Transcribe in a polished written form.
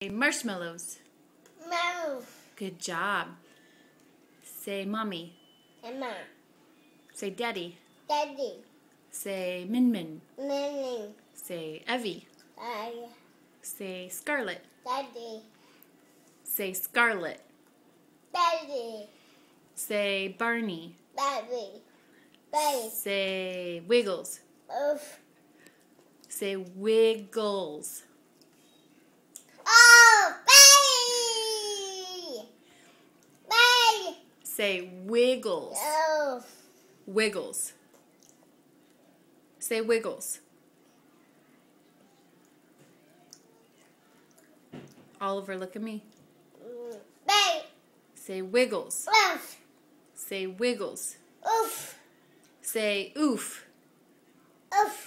Marshmallows. Mouth. Good job. Say mommy. Emma. Say daddy. Daddy. Say Min Min. Minnie. Say Evie. Daddy. Say Scarlet. Daddy. Say Scarlet. Daddy. Say Barney. Daddy. Baby. Say Wiggles. Oof. Say Wiggles. Oh, baby. Baby. Say Wiggles. Oh. Wiggles. Say Wiggles. Oliver, look at me. Baby. Say Wiggles. Oof. Say Wiggles. Oof. Say oof. Oof.